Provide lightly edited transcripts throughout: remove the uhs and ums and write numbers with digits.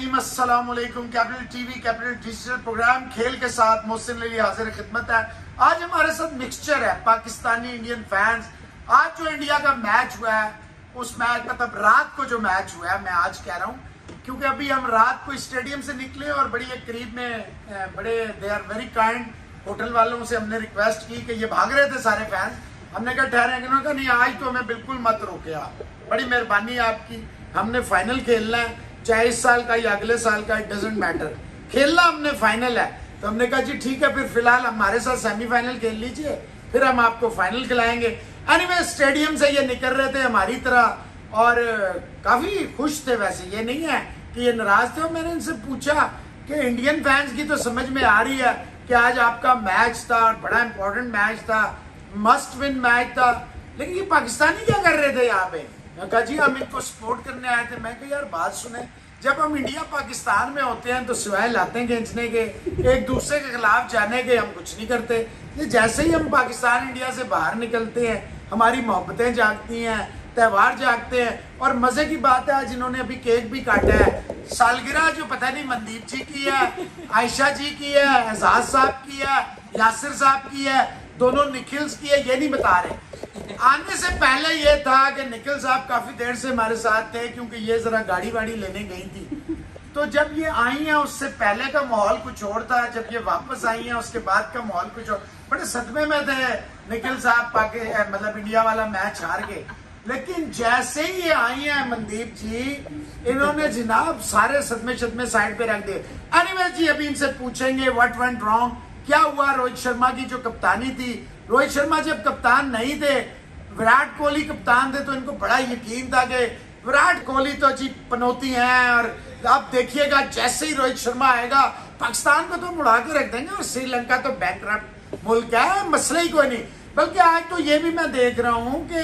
नाज़रीन अस्सलाम वालेकुम। Capital TV Capital Digital programme खेल के साथ मोहसिन अली हाजिर खिदमत है। आज हमारे साथ मिक्सचर है पाकिस्तानी इंडियन फैंस। आज जो इंडिया का मैच हुआ है उस मैच मतलब रात को जो मैच हुआ है, मैं आज कह रहा हूँ क्योंकि अभी हम रात को स्टेडियम से निकले और बड़ी एक करीब में बड़े they are very kind hotel वालों से हमने रिक्वेस्ट की कि ये भाग रहे थे सारे फैंस। हमने कहा ठहरे, उन्होंने कहा नहीं आज तो हमें बिल्कुल मत रोके आप, बड़ी मेहरबानी आपकी। हमने फाइनल खेलना है, चाहे इस साल का या अगले साल का, इट डजेंट मैटर, खेलना हमने फाइनल है। तो हमने कहा जी ठीक है, फिर फिलहाल हमारे साथ सेमीफाइनल खेल लीजिए, फिर हम आपको फाइनल खिलाएंगे। एनीवे स्टेडियम से ये निकल रहे थे हमारी तरह और काफी खुश थे। वैसे ये नहीं है कि ये नाराज थे। और मैंने इनसे पूछा कि इंडियन फैंस की तो समझ में आ रही है कि आज आपका मैच था और बड़ा इंपॉर्टेंट मैच था, मस्ट विन मैच था, लेकिन ये पाकिस्तानी क्या कर रहे थे यहाँ पे? मैं कहा जी हम इनको सपोर्ट करने आए थे। मैं कहा यार बात सुने, जब हम इंडिया पाकिस्तान में होते हैं तो सिवाय लाते खींचने के, एक दूसरे के खिलाफ जाने के, हम कुछ नहीं करते। ये जैसे ही हम पाकिस्तान इंडिया से बाहर निकलते हैं हमारी मोहब्बतें जागती हैं, त्यौहार जागते हैं। और मजे की बात है आज इन्होंने अभी केक भी काटा है। सालगिरह जो पता नहीं मनदीप जी की है, आयशा जी की है, एजाज साहब की है, यासिर साहब की है, दोनों निखिल्स की है, ये नहीं बता रहे। आने से पहले ये था कि निखिल साहब काफी देर से हमारे साथ थे क्योंकि ये जरा गाड़ी वाड़ी लेने गई थी। तो जब ये आई हैं उससे पहले का माहौल कुछ और था, जब ये वापस आई हैं उसके बाद का माहौल कुछ और। बड़े सदमे में थे निखिल साहब, मतलब इंडिया वाला मैच हार गए। लेकिन जैसे ही ये आई हैं मनदीप जी, इन्होंने जनाब सारे सदमे साइड पे रख दिए। एनीवे जी अभी इनसे पूछेंगे व्हाट वेंट रॉन्ग, क्या हुआ रोहित शर्मा की जो कप्तानी थी। रोहित शर्मा जब कप्तान नहीं थे, विराट कोहली कप्तान थे, तो इनको बड़ा यकीन था कि विराट कोहली तो जी पनौती हैं और आप देखिएगा जैसे ही रोहित शर्मा आएगा पाकिस्तान को तो मुड़ा के रख देंगे। और श्रीलंका तो बैंकरप्ट मुल्क है, मसला ही कोई नहीं। बल्कि आज तो ये भी मैं देख रहा हूँ कि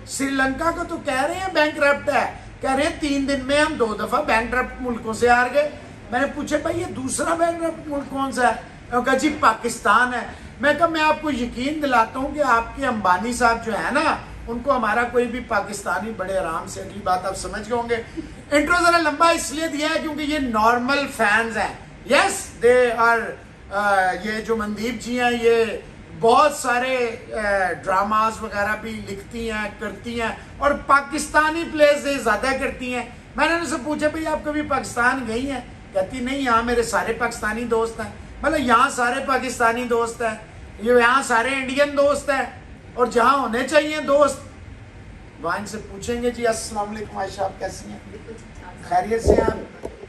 श्रीलंका को तो कह रहे हैं बैंकरप्ट है, कह रहे हैं 3 दिन में हम 2 दफा बैंकरप्ट मुल्कों से हार गए। मैंने पूछा भाई ये दूसरा बैंकरप्ट मुल्क कौन सा है? कहा जी पाकिस्तान है। मैं कहा मैं आपको यकीन दिलाता हूँ कि आपके अंबानी साहब जो है ना, उनको हमारा कोई भी पाकिस्तानी बड़े आराम से, अगली बात आप समझ गए होंगे। इंट्रो जरा लंबा इसलिए दिया है क्योंकि ये नॉर्मल फैंस हैं। यस दे आर, ये जो मनदीप जी हैं ये बहुत सारे ड्रामास वगैरह भी लिखती हैं, करती हैं और पाकिस्तानी प्लेयर्स से ज्यादा करती हैं। मैंने उनसे पूछा भाई आप कभी पाकिस्तान गई हैं? कहती नहीं, यहाँ मेरे सारे पाकिस्तानी दोस्त हैं। मतलब यहाँ सारे पाकिस्तानी दोस्त हैं, ये यहाँ सारे इंडियन दोस्त हैं और जहाँ होने चाहिए दोस्त वहाँ इनसे पूछेंगे। जी अस्सलाम वालेकुम आयशा, आप कैसी हैं? खैरियत से आप?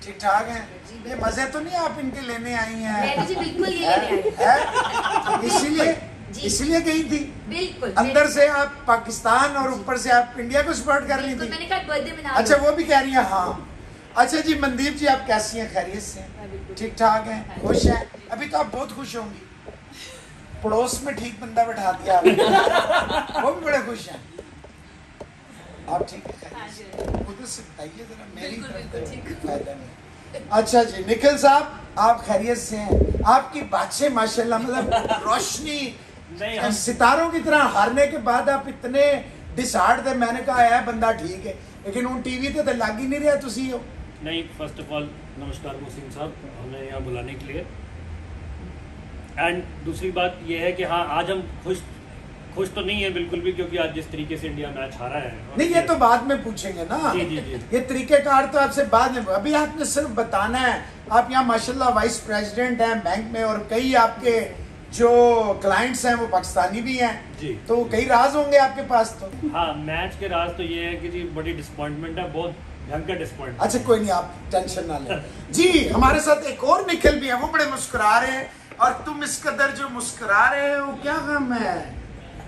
ठीक ठाक हैं? ये मजे तो नहीं आप इनके लेने आई हैं? जी बिल्कुल ये लेने आई इसीलिए गई थी बिल्कुल। अंदर से आप पाकिस्तान और ऊपर से आप इंडिया को सपोर्ट कर रही थी। मैंने कहा बर्थडे मना। अच्छा वो भी कह रही है हाँ। अच्छा जी मनदीप जी आप कैसी हैं? खैरियत से? ठीक ठाक हैं? खुश हैं? अभी तो आप बहुत खुश होंगी, पड़ोस में ठीक बंदा बैठा दिया आपने। वो भी बड़े खुश हैं। आप ठीक है? उधर से बताइए जरा, मेरी फायदा नहीं। अच्छा जी निखिल साहब आप खैरियत से हैं? आपकी बातें माशाल्लाह मतलब रोशनी सितारों की तरह। हारने के बाद आप इतने डिसहार्ड थे। मैंने कहा है बंदा ठीक है, लेकिन उन टीवी तो लग ही नहीं रहा तुसी हो। नहीं, फर्स्ट ऑफ ऑल नमस्कार मोहसिन साहब हमें यहाँ बुलाने के लिए। एंड दूसरी बात यह है कि हाँ आज हम खुश तो नहीं है बिल्कुल भी, क्योंकि आज जिस तरीके से इंडिया मैच हारा है। नहीं ये तो बाद में पूछेंगे ना। जी जी जी ये तरीकेकार तो आपसे बाद में, अभी आपने सिर्फ बताना है। आप यहाँ माशाल्लाह वाइस प्रेसिडेंट हैं बैंक में और कई आपके जो क्लाइंट्स हैं वो पाकिस्तानी भी हैं जी, तो कई राज होंगे आपके पास। तो हाँ मैच के राज तो ये है कि जी बड़ी डिसअपॉइंटमेंट है, बहुत भयंकर डिसअपॉइंटमेंट। अच्छा कोई नहीं आप टेंशन ना लें। जी हमारे साथ एक और निखिल भी है, वो बड़े मुस्कुरा रहे हैं। और तुम इस कदर जो मुस्कुरा रहे हो क्या गम है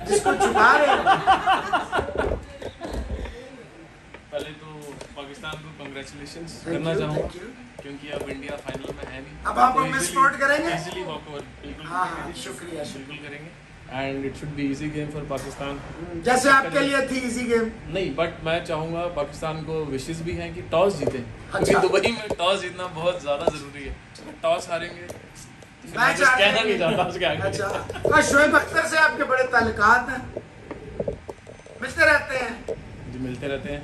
जिसको चुका रहे हो? पहले तो पाकिस्तान को कांग्रेचुलेशंस करना चाहूँगा क्योंकि अब इंडिया फाइनल में है नहीं। अब आप हमें सपोर्ट करेंगे? इजीली वॉकओवर बिल्कुल। हाँ शुक्रिया बिल्कुल करेंगे and it should be easy game for Pakistan. जैसे आपके लिए थी इजी गेम। नहीं बट मैं चाहूँगा पाकिस्तान को विशेस भी हैं कि टॉस जीते, क्योंकि अच्छा। दुबई में टॉस जीतना बहुत ज़्यादा ज़रूरी है। टॉस हारेंगे मैच कहना नहीं चाहता उसके आगे। अच्छा शोएब अख्तर से आपके बड़े ताल्लुकात हैं, मिलते रहते हैं? जी मिलते रहते हैं।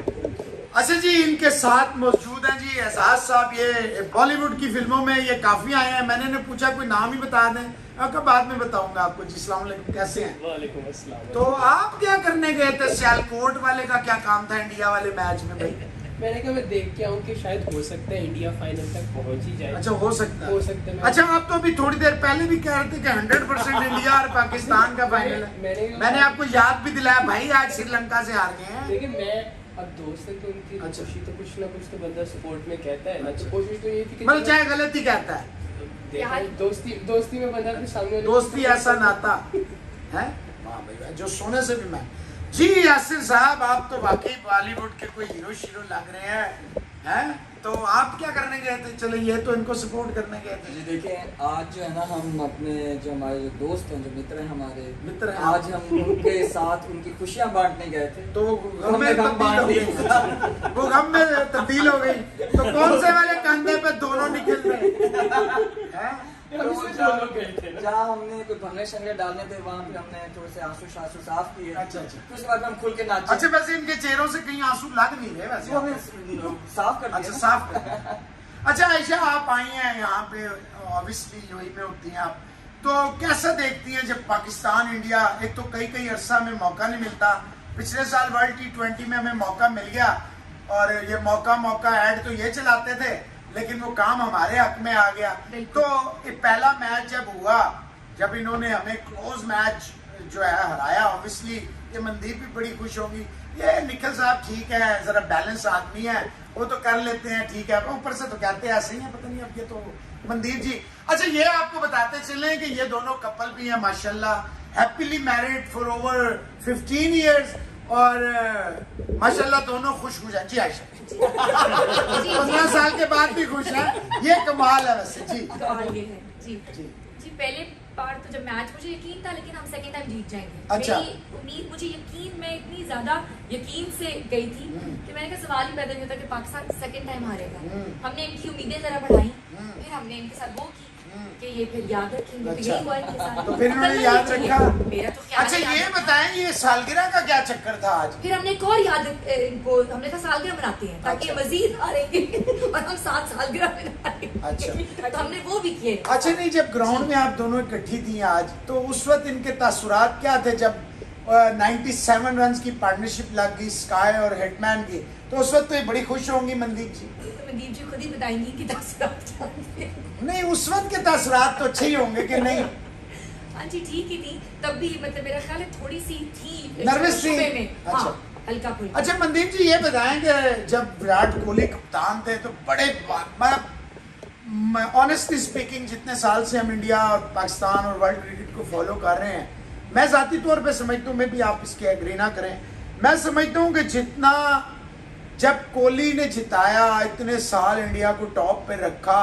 अच्छा जी, इनके साथ मौजूद हैं जी एजाज साहब। ये बॉलीवुड की फिल्मों में ये काफी आए हैं। मैंने इन्हें पूछा कोई नाम ही बता दें, आपका बाद में बताऊंगा आपको जी। अस्सलाम वालेकुम, कैसे हैं? वालेकुम अस्सलाम। तो आप क्या करने गए थे? सियालकोट वाले का क्या काम था इंडिया वाले मैच में भाई? मैंने कहा मैं देख के आऊँ कि शायद हो सकता है इंडिया फाइनल तक पहुंच ही जाए। अच्छा, हो सकता हो है। सकता है। अच्छा, आप तो अभी थोड़ी देर पहले भी कह रहे थे कि 100% इंडिया और पाकिस्तान का फाइनल है। मैंने आपको याद भी दिलाया भाई, आज श्रीलंका से हार गए हैं। लेकिन मैं अब दोस्त है तो उनकी अच्छा। खुशी तो कुछ ना कुछ तो बंदा सपोर्ट में कहता है ना। तो कोशिश तो ये थी कि मतलब चाहे गलत ही कहता है, देखो, दोस्ती में बंदा के सामने दोस्ती ऐसा नाता है। वाह भाई वाह, जो सोने से भी मैं। जी यासिर साहब, आप तो वाकई बॉलीवुड के कोई हीरो शीरो लग रहे हैं। तो आप क्या करने गए थे? चलो, ये तो इनको सपोर्ट करने गए थे। जी देखिए, आज जो है ना हम अपने जो हमारे जो दोस्त हैं, जो मित्र हैं हमारे मित्र हैं। आज हम उनके साथ उनकी खुशियां बांटने गए थे। तो वो गम में हमने गम तब्दील हो बांट गई। वो गम में तब्दील हो गई। तो कौन से वाले कंधे पे दोनों निकल रहे हैं? जहाँ हमने कोई भंगड़े शंगड़े डालने थे, वहाँ पे हमने थोड़े से आंसू शांसू साफ किए। अच्छा, अच्छा। फिर उसके बाद हम खुल के नाचे। अच्छा, वैसे इनके चेहरों से कहीं आंसू लग नहीं रहे वैसे। वो हमने साफ कर अच्छा, दिया। साफ कर दिया। अच्छा आयशा, आप आई हैं यहाँ पे, ऑब्वियसली यूएई में होती हैं आप, तो कैसा देखती हैं जब पाकिस्तान इंडिया, एक तो कई अरसा में मौका नहीं मिलता। पिछले साल वर्ल्ड T20 में हमें मौका मिल गया और ये मौका ऐड तो ये चलाते थे, लेकिन वो काम हमारे हक में आ गया। तो ये पहला मैच जब हुआ, जब इन्होंने हमें क्लोज मैच जो है हराया, ऑब्वियसली ये मनदीप भी बड़ी खुश होगी। ये निखिल साहब ठीक है, जरा बैलेंस आदमी है, वो तो कर लेते हैं, ठीक है। ऊपर से तो कहते हैं ऐसे ही है, पता नहीं अब ये तो मनदीप जी। अच्छा, ये आपको बताते चले कि ये दोनों कपल भी हैं माशाल्लाह, happily married for over 15 years और माशाल्लाह दोनों खुश हैं। जी आयशा, 15 साल के बाद भी खुश है, ये कमाल है वैसे। जी कमाल ये है। जी जी। जी, पहले बार तो जब मैच मुझे यकीन था, लेकिन हम सेकंड टाइम जीत जाएंगे। अच्छा। मेरी उम्मीद, मुझे यकीन, मैं इतनी ज्यादा यकीन से गई थी कि मैंने कहा सवाल ही पैदा नहीं होता कि पाकिस्तान सेकंड टाइम हारेगा। हमने इनकी उम्मीदें जरा बढ़ाई, फिर हमने इनके साथ वो की कि ये फिर याद रखेंगे। अच्छा। तो यही हुआ इनके साथ। तो फिर इन्होंने याद रखा। मेरा तो ख्याल अच्छा, है ये याद। बताएं ये सालगिरह का क्या चक्कर था आज? फिर हमने एक और याद इनको, हमने कहा सालगिरह मनाते हैं ताकि अच्छा। मजीद हारेंगे और हम साथ सालगिरह मनाएंगे। अच्छा। तो हमने वो भी किए। अच्छा, नहीं, जब ग्राउंड में आप दोनों इकट्ठी थी आज, तो उस वक्त इनके तासुरात क्या थे जब 97 रन की पार्टनरशिप लग गई स्काई और हिटमैन की? तो उस वक्त तो ये बड़ी खुश होंगी मनदीप जी। तो मनदीप जी खुद ही बताएंगी कि तासुरात क्या थे। नहीं, उस वक्त के तासुरात तो अच्छे ही होंगे कि नहीं? हाँ जी, ठीक ही थी तब भी, मतलब मेरा ख्याल है थोड़ी सी थी नर्वस थी? शुबे में। अच्छा। हाँ, हल्का फुल्का। अच्छा मनदीप जी, ये बताएं कि जब विराट कोहली कप्तान थे तो बड़े, ऑनेस्टली स्पीकिंग, जितने साल से हम इंडिया और पाकिस्तान और वर्ल्ड क्रिकेट को फॉलो कर रहे हैं, मैं ज़ाती तौर पे समझता हूँ, मैं भी आप इसके एग्री ना करें, मैं समझता हूँ कि जितना जब कोहली ने जिताया, इतने साल इंडिया को टॉप पे रखा,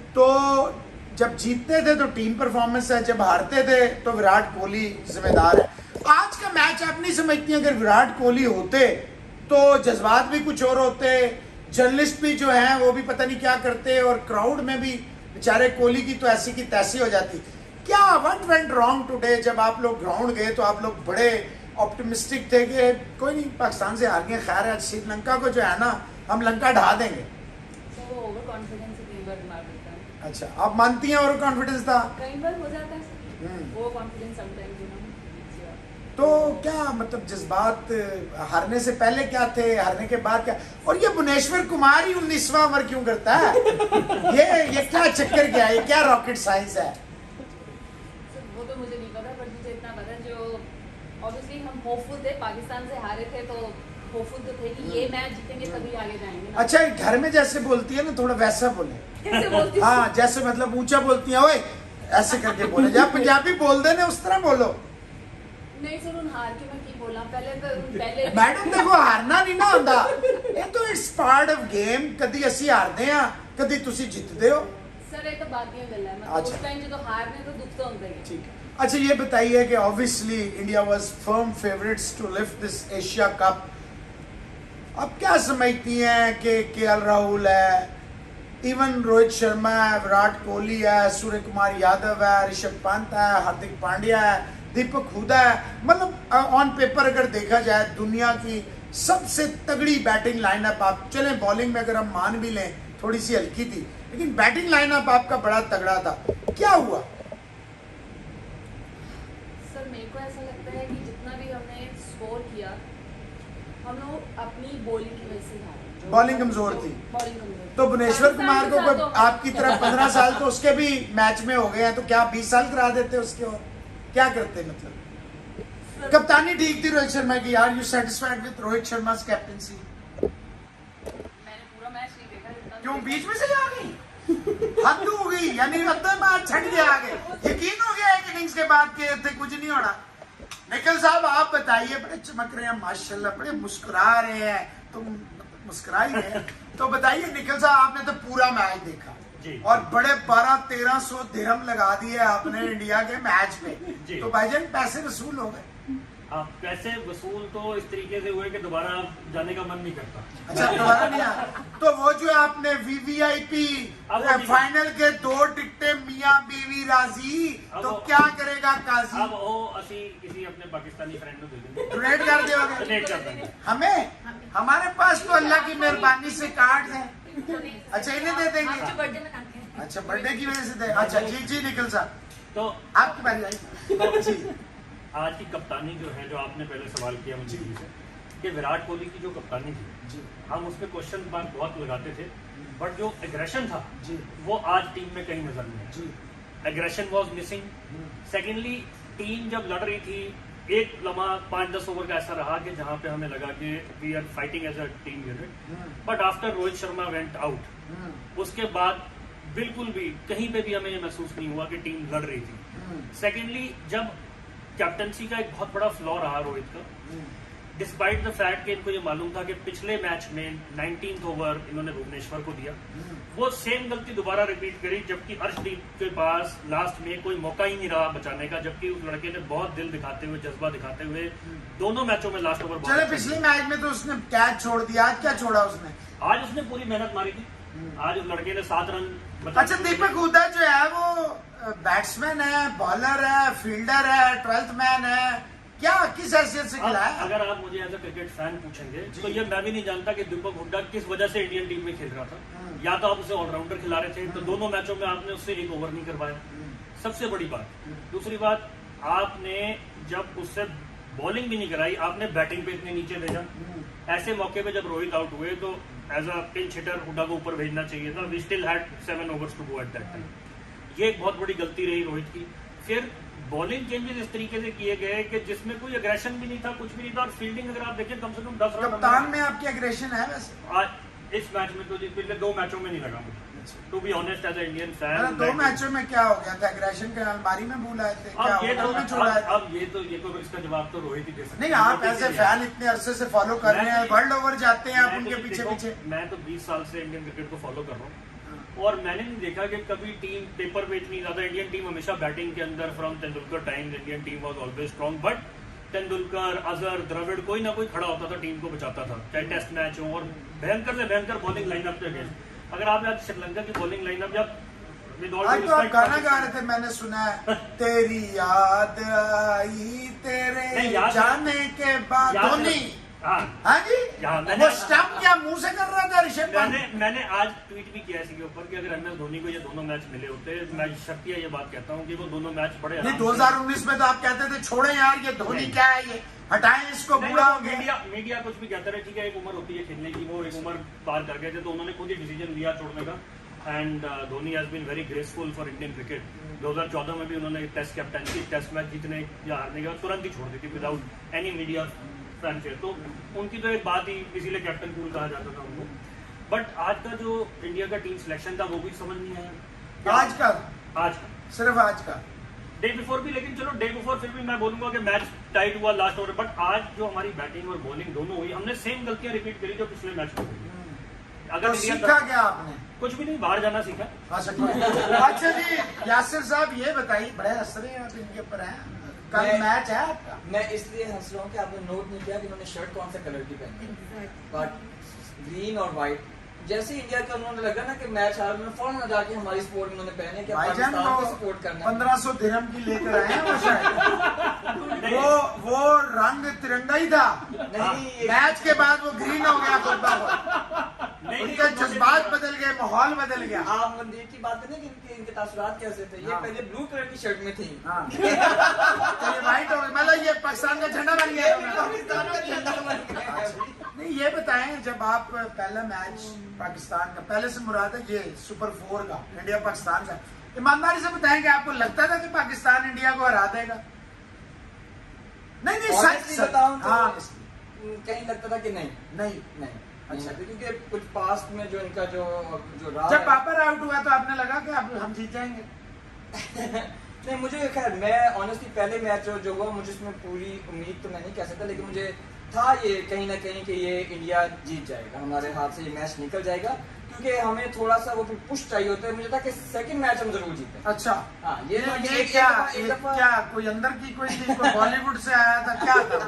तो जब जीतते थे तो टीम परफॉर्मेंस है, जब हारते थे तो विराट कोहली जिम्मेदार है। आज का मैच आप नहीं समझती, अगर विराट कोहली होते तो जज्बात भी कुछ और होते, जर्नलिस्ट भी जो हैं वो भी पता नहीं क्या करते, और क्राउड में भी बेचारे कोहली की तो ऐसी की तैसी हो जाती। क्या व्हाट वेंट रॉन्ग टुडे? जब आप लोग ग्राउंड गए तो आप लोग बड़े ऑप्टिमिस्टिक थे कि कोई नहीं, पाकिस्तान से हार गए, खैर है, श्रीलंका को जो है ना हम लंका ढा देंगे। तो वो ओवर कॉन्फिडेंस से कई बार मार देता है। अच्छा, आप मानती हैं और कॉन्फिडेंस था? कई बार हो जाता है वो कॉन्फिडेंस समटाइम्स, यू नो। तो क्या मतलब जज्बात हारने से पहले क्या थे, हारने के बाद क्या? और ये भुवनेश्वर कुमार ही 19वां ओवर क्यों करता है? ये क्या चक्कर, क्या है ये, क्या रॉकेट साइंस है? वो तो मुझे नहीं पता, पर मुझे इतना पता जो ऑब्वियसली हम होपफुल थे, पाकिस्तान से हारे थे तो होपफुल तो थे कि ये मैच जीतेंगे तभी आगे जाएंगे ना। अच्छा, घर में जैसे बोलती है ना, थोड़ा वैसा बोले। कैसे बोलती हाँ, जैसे मतलब ऊंचा बोलती है, ओए ऐसे करके बोले। जब पंजाबी बोल देने उस तरह बोलो। नहीं सर, उन हार के मैं की बोला पहले मैडम देखो, हारना नहीं ना ਹੁੰਦਾ, ਇਹ तो इट्स पार्ट ऑफ गेम। कदी ਅਸੀਂ ਹਾਰਦੇ ਆ, कदी ਤੁਸੀਂ ਜਿੱਤਦੇ हो। सर ये तो बात ही गल है, मतलब अच्छा। उस टाइम जो हारने तो दुख तो होता ही है। ठीक है। अच्छा, ये बताइए कि obviously India was firm favourites to lift this Asia Cup. अब क्या समझती हैं कि केएल राहुल है, इवन रोहित शर्मा है, विराट कोहली है, सूर्य कुमार यादव है, ऋषभ पंत है, हार्दिक पांड्या है, दीपक हुडा है, मतलब ऑन पेपर अगर देखा जाए दुनिया की सबसे तगड़ी बैटिंग लाइनअप आप चले, बॉलिंग में अगर हम मान भी लें थोड़ी सी हल्की थी, लेकिन बैटिंग लाइनअप आपका बड़ा तगड़ा था, क्या हुआ? सर मेरे को ऐसा लगता है कि जितना भी हमने स्कोर किया हम लोग अपनी बॉलिंग की वजह से हारे। बॉलिंग कमजोर थी। बॉलिंग कमजोर। तो भुवनेश्वर कुमार को पाकिस्तान के साथ तो- आपकी तरफ 15 साल तो उसके भी मैच में हो गए हैं, तो क्या 20 साल करा देते उसके? और क्या करते मतलब? कप्तानी ठीक थी रोहित शर्मा की। Are you satisfied with Rohit Sharma captaincy? मैंने पूरा मैच नहीं देखा जितना क्यों बीच में से आ गई? हद हो गई, यानी अद्धा मैच छट गया आगे। यकीन हो गया एक इनिंग्स के बाद के थे कुछ नहीं होना। निखिल साहब आप बताइए, बड़े चमक रहे हैं माशाल्लाह, बड़े मुस्कुरा रहे हैं, तुम मुस्कुरा ही रहे हैं। तो बताइए निखिल साहब, आपने तो पूरा मैच देखा जी। और बड़े 1200-1300 दिरहम लगा दिए आपने इंडिया के मैच में, जी। तो भाईजान पैसे वसूल हो गए? आप पैसे वसूल तो इस तरीके से हुए कि दोबारा जाने का मन नहीं करता। अच्छा दोबारा नहीं आया? तो वो जो आपने वीवीआईपी अब वो फाइनल के 2 टिकटें मियां बीवी राजी, अब तो वो- क्या करेगा काजी? अब वो असी किसी अपने पाकिस्तानी फ्रेंड को दे देंगे, डोनेट कर दोगे? डोनेट कर देंगे। हमें हमारे पास तो अल्लाह की मेहरबानी से कार्ड है। अच्छा इन्हें दे देंगे? आपके बर्थडे में काट के। अच्छा बर्थडे की वजह से दे। अच्छा जी जी निखिल साहब तो आपकी बारी आई जी। आज की कप्तानी जो है, जो आपने पहले सवाल किया मुझे से कि विराट कोहली की जो कप्तानी थी, जी हम उस पर क्वेश्चन मार्क बहुत लगाते थे, बट जो एग्रेशन था जी वो आज टीम में कहीं नजर नहीं जी है। Aggression was missing. Secondly team जब लड़ रही थी, एक लम्हा 5-10 ओवर का ऐसा रहा कि जहां पे हमें लगा कि we are fighting as a team unit, but after Rohit Sharma went out, उसके बाद बिल्कुल भी कहीं पे भी हमें ये महसूस नहीं हुआ कि टीम लड़ रही थी। सेकेंडली जब कैप्टनसी का एक बहुत बड़ा फ्लॉ रहा रोहित का, डिस्पाइट द फैक्ट कि इनको ये मालूम था कि पिछले मैच में 19th ओवर इन्होंने भुवनेश्वर को दिया, वो सेम गलती दोबारा रिपीट करी, जबकि अर्शदीप के पास लास्ट में कोई मौका ही नहीं रहा बचाने का, जबकि उस लड़के ने बहुत दिल दिखाते हुए, जज्बा दिखाते हुए दोनों मैचों में लास्ट ओवर चले पिछले मैच में तो उसने कैच छोड़ दिया, आज क्या छोड़ा उसने? आज उसने पूरी मेहनत मारी थी। आज उस लड़के ने 7 रन बचा अच्छा दीपक हुड्डा जो है वो बैट्समैन है, बॉलर है, फील्डर है, 12th मैन है, क्या किस हैसियत से खिलाया? अगर आप मुझे एज अ क्रिकेट फैन पूछेंगे तो ये मैं भी नहीं जानता कि दीपक हुड्डा किस वजह से इंडियन टीम में खेल रहा था। या तो आप उसे ऑलराउंडर खिला रहे थे, तो दोनों मैचों में आपने उससे 1 ओवर नहीं करवाया, सबसे बड़ी बात। दूसरी बात, आपने जब उससे बॉलिंग भी नहीं कराई, आपने बैटिंग पे इतने नीचे भेजा। ऐसे मौके पे जब रोहित आउट हुए तो as a pinch hitter Hooda को ऊपर भेजना चाहिए था। We still had 7 overs to go at that time. ये एक बहुत बड़ी गलती रही रोहित की। फिर बॉलिंग चेंजेस इस तरीके से किए गए कि जिसमें कोई एग्रेशन भी नहीं था, कुछ भी नहीं था, और फील्डिंग अगर आप देखें कम से कम 10 रन कप्तान में आपकी एग्रेशन है वैसे? आज इस मैच में तो जी पिछले 2 मैचों में नहीं लगा मुझे, to be honest as a Indian मतलब फैन। 2 मैचों में क्या हो गया था? एग्रेशन के अलमारी में भूल आए थे क्या? अब ये होटल में छोड़ा है? अब ये तो इसका जवाब तो रोहित ही दे सकते नहीं आप ऐसे फैन इतने अरसे से फॉलो कर रहे हैं, वर्ल्ड ओवर जाते हैं आप मैं उनके तो पीछे देखो, पीछे। मैं तो 20 साल से इंडियन क्रिकेट को फॉलो कर रहा हूँ और मैंने नहीं देखा कि कभी टीम पेपर पे इतनी ज्यादा, इंडियन टीम हमेशा बैटिंग के अंदर from Tendulkar times Indian team was always strong, but Tendulkar, Azhar, Dravid कोई ना कोई खड़ा होता था, टीम को बचाता था, चाहे टेस्ट मैच हो, और भयंकर से भयंकर बॉलिंग लाइनअप के अगेंस्ट। अगर आप आज श्रीलंका की बॉलिंग लाइनअप या आज तो आप गाना गा रहे थे, मैंने सुना है तेरी याद आई तेरे नहीं, याद है। जाने के बाद याद है। धोनी। हाँ हाँ जी यहाँ मैंने- वो स्टंप क्या मुंह से कर रहा था ऋषभ पंत? मैंने आज ट्वीट भी किया इसके ऊपर कि अगर MS धोनी को ये दोनों मैच मिले होते, मैं शक्तिया ये बात कहता हूँ कि वो दोनों मैच बड़े नहीं आराम से- 2019 में तो आप कहते थे छोड़े यार ये धोनी नहीं। क्या है, ये हटाएं इसको, नहीं, बूढ़ा वो हो गया। मीडिया कुछ भी कहता रहे, ठीक है एक उम्र होती है खेलने की, वो एक उम्र पार कर गए थे, तो उन्होंने खुद ही डिसीजन लिया छोड़ने का। And Dhoni has been very graceful for Indian cricket. 2014 में भी उन्होंने टेस्ट कैप्टनसी, टेस्ट मैच जीतने या हारने के बाद तुरंत ही छोड़ दी थी विदाउट एनी मीडिया फैनफेयर। तो उनकी तो एक बात ही, इसीलिए कैप्टन कूल कहा जाता था उनको। बट आज का जो इंडिया का टीम सिलेक्शन था वो भी समझ नहीं आया। आज का आज का सिर्फ आज का डे बिफोर भी, लेकिन चलो डे बिफोर फिर भी मैं बोलूंगा कि मैच टाइट हुआ लास्ट ओवर, बट आज जो हमारी बैटिंग और बॉलिंग दोनों हुई, हमने सेम गलतियां रिपीट करी जो पिछले मैच में हुई। तो सीखा क्या आपने? कुछ भी नहीं, बाहर जाना सीखा। अच्छा जी यासिर साहब ये बताइए, बड़े हंस रहे हैं आप इनके ऊपर हैं, कल मैं- मैच है आपका? मैं इसलिए हंस रहा हूँ कि आपने नोट नहीं किया कि उन्होंने शर्ट कौन से कलर की पहनी है, बट ग्रीन और व्हाइट जैसे ही इंडिया का उन्होंने लगा ना कि मैच हार में फौरन जाके हमारी स्पोर्ट उन्होंने पहने कि भाईजान पाकिस्तान को वो सपोर्ट करना है। 1500 दिरहम की लेकर आए हैं वो शायद वो रंग तिरंगा ही था। नहीं मैच के बाद वो ग्रीन हो गया खुदा उनके जज्बात बदल गए, माहौल बदल गया। आप मंदिर की बात है ना कि इनके तासुरात कैसे थे। ये हाँ। पहले ब्लू कलर की शर्ट में थी। हाँ। तो ये वाइट हो गया, मतलब ये पाकिस्तान का झंडा बन गया। पाकिस्तान का झंडा बन गया है अभी। नहीं ये बताएं, जब आप पहला मैच पाकिस्तान का, पहले से मुराद है ये सुपर 4 का, इंडिया पाकिस्तान का, ईमानदारी से बताएं कि आपको लगता था कि पाकिस्तान इंडिया को हरा देगा? नहीं नहीं Honestly सच बताऊं तो हाँ कहीं लगता था कि नहीं नहीं नहीं अच्छा। अच्छा, क्योंकि कुछ पास्ट में जो इनका जो रहा जब है- पापर आउट हुआ तो आपने लगा कि अब हम जीत जाएंगे? नहीं मुझे खैर, मैं ऑनेस्टली पहले मैच जो हुआ मुझे इसमें पूरी उम्मीद तो मैं नहीं कह सकता, लेकिन मुझे था ये कहीं ना कहीं कि ये इंडिया जीत जाएगा, हमारे हाथ से ये मैच निकल जाएगा, क्योंकि हमें थोड़ा सा वो फिर पुश चाहिए होता है। मुझे था कि सेकंड मैच हम जरूर जीतें। अच्छा हाँ, ये तो ये एक क्या दफा- एक ये दफा- क्या कोई अंदर की कोई चीज, कोई बॉलीवुड से आया था क्या था?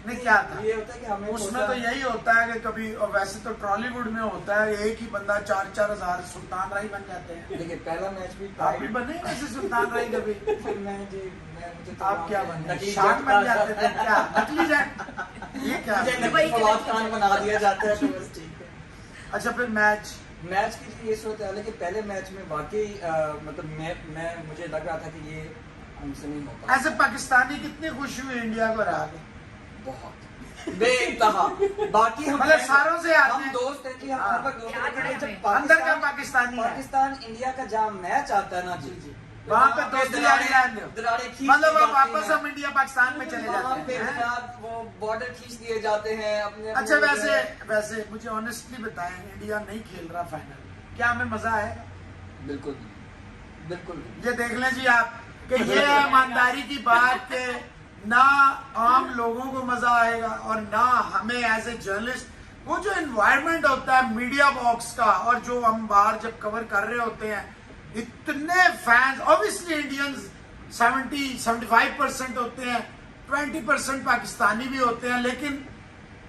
नहीं क्या था ये होता है कि हमें उसमें थोड़ा- तो यही होता है कि कभी, और वैसे तो टॉलीवुड में होता है एक ही बंदा 4-4 हजार सुल्तान राय बन जाते हैं। देखिए पहला मैच भी आप भी बने वैसे सुल्तान राय कभी? फिर मैं मुझे तो आप क्या बने? नकली शान जट बन का- जाते थे क्या? नकली जट? ये क्या? मुझे दुबई नकली के फवाद नकली खान जट। बना दिया जाता है तो बस ठीक है। अच्छा फिर मैच मैच की तो ये सोच है कि पहले मैच में वाकई मतलब मैं मुझे लग रहा था कि ये हमसे नहीं होगा। ऐसे पाकिस्तानी कितने खुश हुए इंडिया को हरा के? बहुत बेइंतहा। बाकी हम मतलब सारों से आते हम हैं। दोस्त हैं कि हम हाँ। हर वक्त दोस्त याद हैं, है जब हमें। पाकिस्तान- अंदर का पाकिस्तानी है। पाकिस्तान इंडिया का जहाँ मैच आता है ना जी वहाँ पे दोस्ती यारी रहने दो। दरारें खींच मतलब दी अब जाती वापस हैं। हम इंडिया पाकिस्तान में चले वहाँ जाते पे हैं। जनाब वो बॉर्डर खींच दिए जाते हैं अपने। अच्छा वो जो वैसे है- वैसे मुझे ऑनेस्टली बताएं, इंडिया नहीं खेल रहा फाइनल, क्या हमें मजा आएगा? बिल्कुल बिल्कुल ये देख लें जी आप कि ये है ईमानदारी की बात कि ना आम लोगों को मजा आएगा और ना हमें एज ए जर्नलिस्ट। वो जो एनवायरनमेंट होता है मीडिया बॉक्स का, और जो हम बाहर जब कवर कर रहे होते हैं, इतने फैंस, ऑब्वियसली इंडियंस 70-75% होते हैं, 20% पाकिस्तानी भी होते हैं, लेकिन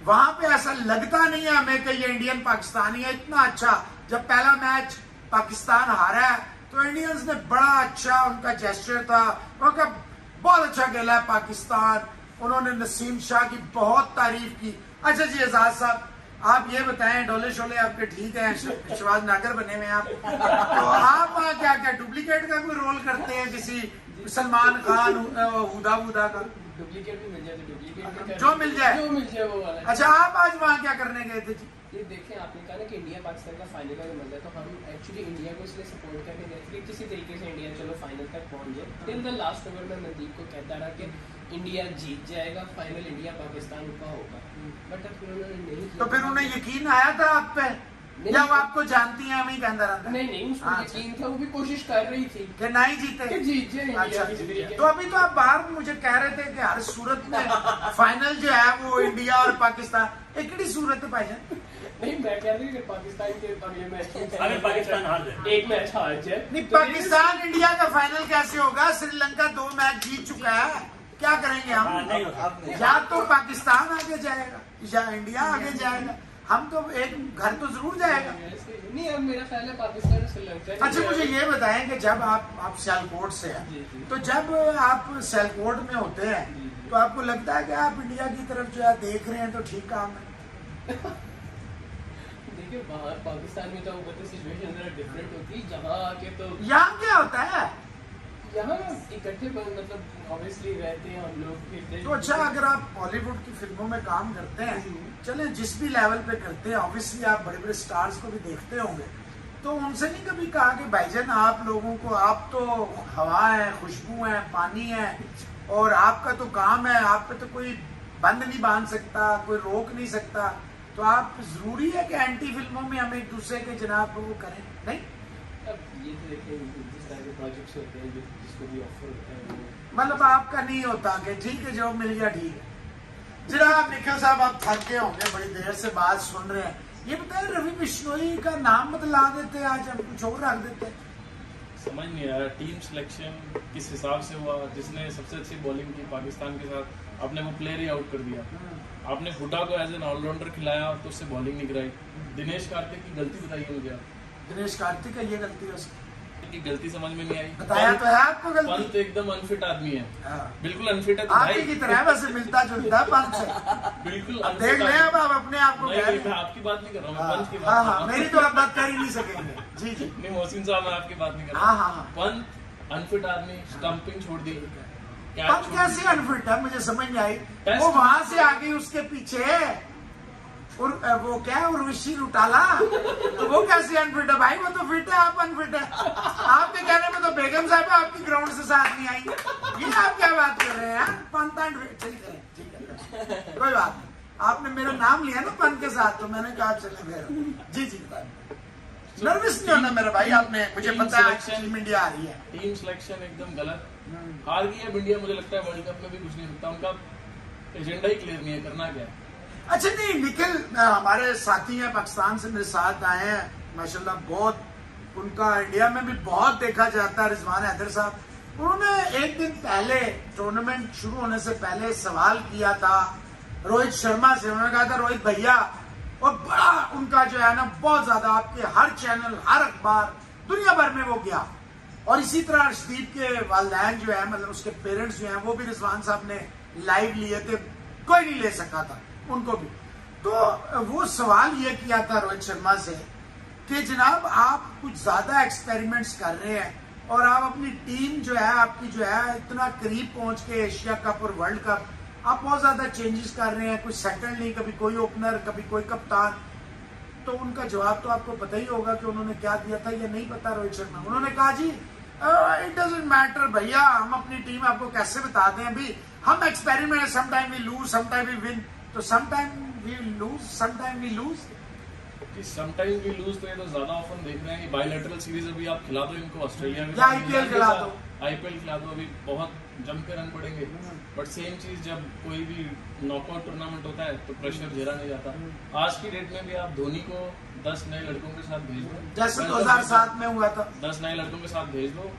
वहां पे ऐसा लगता नहीं है हमें कि ये इंडियन पाकिस्तानी है। इतना अच्छा, जब पहला मैच पाकिस्तान हारा है तो इंडियंस ने बड़ा अच्छा उनका जेस्चर था, उनका बहुत अच्छा खेला है पाकिस्तान, उन्होंने नसीम शाह की बहुत तारीफ की। अच्छा जी एजाज साहब, आप ये बताएं, डोले शोले आपके ठीक हैं, शिवाज नागर बने हुए हैं आप, तो आप वहाँ क्या क्या डुप्लीकेट का कोई रोल करते हैं किसी सलमान खान हुदा वुदा का? डुप्लीकेट भी मिल जाए तो डुप्लीकेट जो मिल जाए। जो मिल जाए वो वाला। अच्छा आप आज वहाँ क्या करने गए थे जी? ये देखें, आपने कहा ना कि इंडिया पाकिस्तान का फाइनल का मजा है, तो हम एक्चुअली इंडिया को इसलिए सपोर्ट करने गए थे कि किसी तरीके से इंडिया चलो फाइनल तक पहुंच जाए। टिल द लास्ट ओवर में मनदीप को कहता रहा कि इंडिया जीत जाएगा, फाइनल इंडिया पाकिस्तान का होगा, बट अब उन्होंने नहीं किया। तो फिर उन्हें यकीन आया था आप पे, या वो आपको जानती हैं हम ही के अंदर अंदर? नहीं उसको हाँ, यकीन था, वो भी कोशिश कर रही थी कि नहीं जीते? कि जीत जाए इंडिया अच्छा किसी तरीके तो अभी तो आप बाहर मुझे कह रहे थे कि हर सूरत में फाइनल जो है वो इंडिया और पाकिस्तान एक ही सूरत है भाईजान। नहीं, मैं कह रही हूँ कि पाकिस्तान के अगले मैच में अगर पाकिस्तान हार जाए, एक मैच हार जाए नहीं तो पाकिस्तान इंडिया का फाइनल कैसे होगा? श्रीलंका 2 मैच जीत चुका है, क्या करेंगे हाँ, हम? नहीं होगा। आपने या तो पाकिस्तान आगे जाएगा या इंडिया आगे जाएगा, हम तो एक घर तो जरूर जाएगा। नहीं, अब मेरा ख्याल है पाकिस्तान और श्रीलंका। अच्छा मुझे ये बताएं कि जब आप सियालकोट से हैं, जी, जी। तो जब आप सियालकोट में होते हैं जी, जी। तो आपको लगता है कि आप इंडिया की तरफ जो है देख रहे हैं तो ठीक काम है? देखिए, बाहर पाकिस्तान में तो सिचुएशन जरा डिफरेंट होती है, जहाँ आके तो यहाँ क्या होता है? यहाँ इकट्ठे मतलब ऑब्वियसली रहते हैं हम लोग, फिरते हैं। तो अच्छा अगर आप बॉलीवुड की फिल्मों में काम करते हैं, चले जिस भी लेवल पे करते हैं, ऑब्वियसली आप बड़े बड़े स्टार्स को भी देखते होंगे, तो उनसे नहीं कभी कहा कि भाईजान आप लोगों को, आप तो हवा है, खुशबू है, पानी है, और आपका तो काम है, आप पे तो कोई बंद नहीं बांध सकता, कोई रोक नहीं सकता, तो आप जरूरी है कि एंटी फिल्मों में हम एक दूसरे के जनाब को वो करें? नहीं, अब ये तो देखिए जिस तरह के प्रोजेक्ट्स होते हैं जिसको भी ऑफर होता है वो मतलब आपका नहीं होता कि ठीक है जो मिल गया ठीक है। जनाब निखिल साहब आप थक गए होंगे, बड़ी देर से बात सुन रहे हैं, ये बताए रवि बिश्नोई का नाम बदला देते, आज हम कुछ और रख देते। समझ नहीं आया टीम सिलेक्शन किस हिसाब से हुआ, जिसने सबसे अच्छी बॉलिंग की पाकिस्तान के साथ अपने को प्लेयर ही आउट कर दिया। आपने हुडा को एज एन ऑलराउंडर खिलाया तो उससे बॉलिंग नहीं कराई। दिनेश कार्तिक की गलती बताइए मुझे आप। दिनेश कार्तिक का ये गलती है उसकी, की गलती समझ में नहीं आई। बताया तो है आपको गलती। पंत एकदम अनफिट आदमी है, हाँ। बिल्कुल अनफिट है तो आप ही भाई की तरह वैसे मिलता जुलता पंच से। बिल्कुल अब देख लें अब आप अपने आप को नहीं, कह रहे मैं हैं। आपकी बात नहीं कर रहा हूँ, मैं पंच की हाँ बात हाँ, कर रहा मेरी हूँ। तो आप बात कर ही नहीं सकेंगे। जी जी, नहीं मोहसिन साहब, मैं आपकी बात नहीं कर हाँ रहा हाँ हूँ। हाँ। पंत अनफिट आदमी, स्टंपिंग छोड़ दी, कैच पंत छोड़ कैसे दी। अनफिट है, मुझे समझ नहीं आई। टेस्ट वो वहां से आ गई उसके पीछे और वो क्या है उर्वशी रुटाला, तो वो कैसे अनफिट है भाई? वो तो फिट है, आप अनफिट है। आपके कहने में तो बेगम साहब आपकी ग्राउंड से साथ नहीं आई। ये आप क्या बात कर रहे हैं यार? पंत अनफिट, चलिए करें, ठीक है, कोई बात नहीं। आपने मेरा नाम लिया ना पंत के साथ, तो मैंने कहा चले फिर। जी जी बताइए। नर्वस नहीं होना मेरा भाई, आपने मुझे टीम पता है सिलेक्शन- टीम इंडिया आ रही है। टीम सिलेक्शन एकदम गलत, हार गई है इंडिया। मुझे लगता है वर्ल्ड कप में भी कुछ नहीं सकता, उनका एजेंडा ही क्लियर नहीं है, करना क्या है। अच्छा नहीं, निखिल हमारे साथी हैं, पाकिस्तान से मेरे साथ आए हैं माशाल्लाह, बहुत उनका इंडिया में भी बहुत देखा जाता है। रिजवान हैदर साहब, उन्होंने एक दिन पहले टूर्नामेंट शुरू होने से पहले सवाल किया था रोहित शर्मा से। उन्होंने कहा था रोहित भैया, और बड़ा उनका जो है ना बहुत ज्यादा आपके हर चैनल हर अखबार दुनिया भर में वो गया। और इसी तरह अर्शदीप के वालिदैन जो है, मतलब उसके पेरेंट्स जो हैं, वो भी रिजवान साहब ने लाइव लिए थे, कोई नहीं ले सका था उनको भी। तो वो सवाल ये किया था रोहित शर्मा से कि जनाब आप कुछ ज्यादा एक्सपेरिमेंट्स कर रहे हैं और आप अपनी टीम जो है आपकी जो है इतना करीब पहुंच के एशिया कप और वर्ल्ड कप आप बहुत ज्यादा चेंजेस कर रहे हैं, कुछ सेटल नहीं, कभी कोई ओपनर कभी कोई कप्तान। तो उनका जवाब तो आपको पता ही होगा कि उन्होंने क्या दिया था, या नहीं पता रोहित शर्मा? उन्होंने कहा जी इट डजंट मैटर भैया, हम अपनी टीम आपको कैसे बता दें, अभी हम experiment, sometime we lose sometime we win. तो sometime we lose sometime we lose, sometime we lose. तो ये तो ज्यादा ऑफन देख रहे हैं कि बायलैटरल सीरीज अभी आप खिला दो इनको, ऑस्ट्रेलिया में या IPL खिला दो। आईपीएल खिला दो, अभी बहुत जम के रन पड़ेंगे। बट सेम चीज जब कोई भी नॉकआउट टूर्नामेंट होता है तो प्रेशर झेला नहीं जाता। आज की डेट में भी आप धोनी को 10 नए लड़कों के साथ भेज दो, जैसे 2007 में हुआ था। 10 नए लड़कों के साथ भेज दो,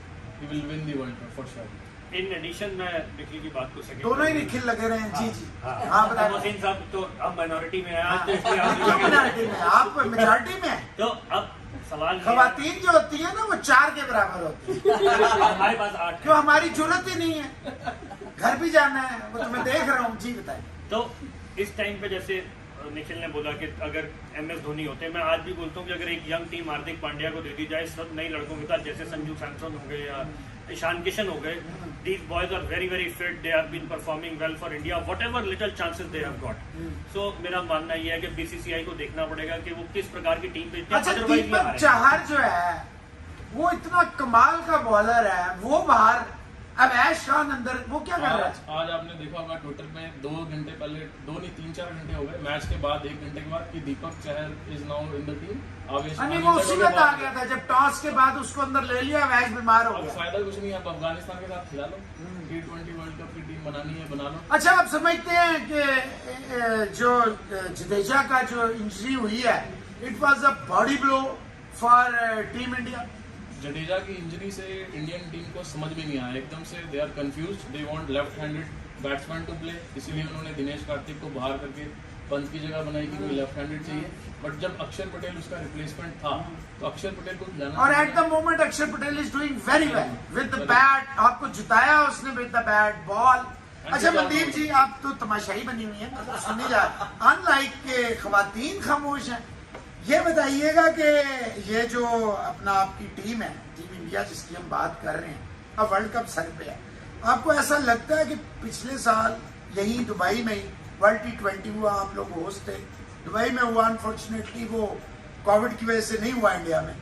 you will win the world cup for sure. In addition मैं निखिल की बात को सेकंड दोनों ही निखिल लगे रहे हैं। जी जी, हाँ हाँ, बताइए। मोहसिन साहब तो अब माइनॉरिटी में है आज, तो इसलिए आप क्यों मिनॉरिटी में, आप मेजॉरिटी में हैं। तो अब सवाल ये है- खवातीन जो होती है ना वो 4 के बराबर होती है, हमारे पास 8 क्यों हमारी जरूरत ही नहीं है, घर भी जाना है, वो तो मैं देख रहा हूँ। जी बताइए। तो इस टाइम पे जैसे निखिल ने बोला कि अगर MS धोनी होते, मैं आज भी बोलता हूँ कि अगर एक यंग टीम हार्दिक पांड्या को दे दी जाए सब नए लड़कों के साथ, जैसे संजू सैमसन हो गए या ईशान किशन हो गए, these boys are very very fit, they have been performing well for India, whatever little chances they have got. So मेरा मानना यह है कि BCCI को देखना पड़ेगा कि वो किस प्रकार की टीम भेजते हैं। अच्छा, Otherwise ये दीपक हारेंगे। चहर जो है वो इतना कमाल का बॉलर है, वो बाहर, अब ऐश खान अंदर, वो क्या कर रहा है? आज आपने देखा होगा ट्विटर में 2 घंटे पहले, 2 नहीं 3-4 घंटे हो गए मैच के बाद, 1 घंटे के बाद कि Deepak Chahar is now in the team. नहीं, वो उसी वक्त आ गया था जब टॉस के बाद उसको अंदर ले लिया, मैच बीमार हो अब गया। फायदा कुछ नहीं है, आप अफगानिस्तान के साथ खिला लो, T20 वर्ल्ड कप की टीम बनानी है बना लो। अच्छा, आप समझते हैं कि जो जडेजा का जो इंजरी हुई है, it was a body blow for team India? Jadeja की इंजरी से इंडियन टीम को समझ में नहीं आया, एकदम से they are confused, they want left handed batsman to play, इसीलिए उन्होंने दिनेश कार्तिक को बाहर करके पंत की जगह बनाई कि कोई लेफ्ट हैंडेड चाहिए। बट जब अक्षर पटेल उसका रिप्लेसमेंट था तो अक्षर पटेल को खिलाना, और एट द मोमेंट अक्षर Patel is doing very well with the bat, आपको जिताया उसने विद द बैट बॉल। अच्छा मनदीप जी, आप तो तमाशाई बनी हुई है, मतलब सुनी जा, अनलाइक के खवातीन खामोश हैं। ये बताइएगा कि ये जो अपना आपकी टीम है, टीम इंडिया जिसकी हम बात कर रहे हैं, अब वर्ल्ड कप सर पे है, आपको ऐसा लगता है कि पिछले साल यही दुबई में ही वर्ल्ड T20 हुआ, आप लोग होस्ट थे, दुबई में हुआ, अनफॉर्चुनेटली वो कोविड की वजह से नहीं हुआ इंडिया में,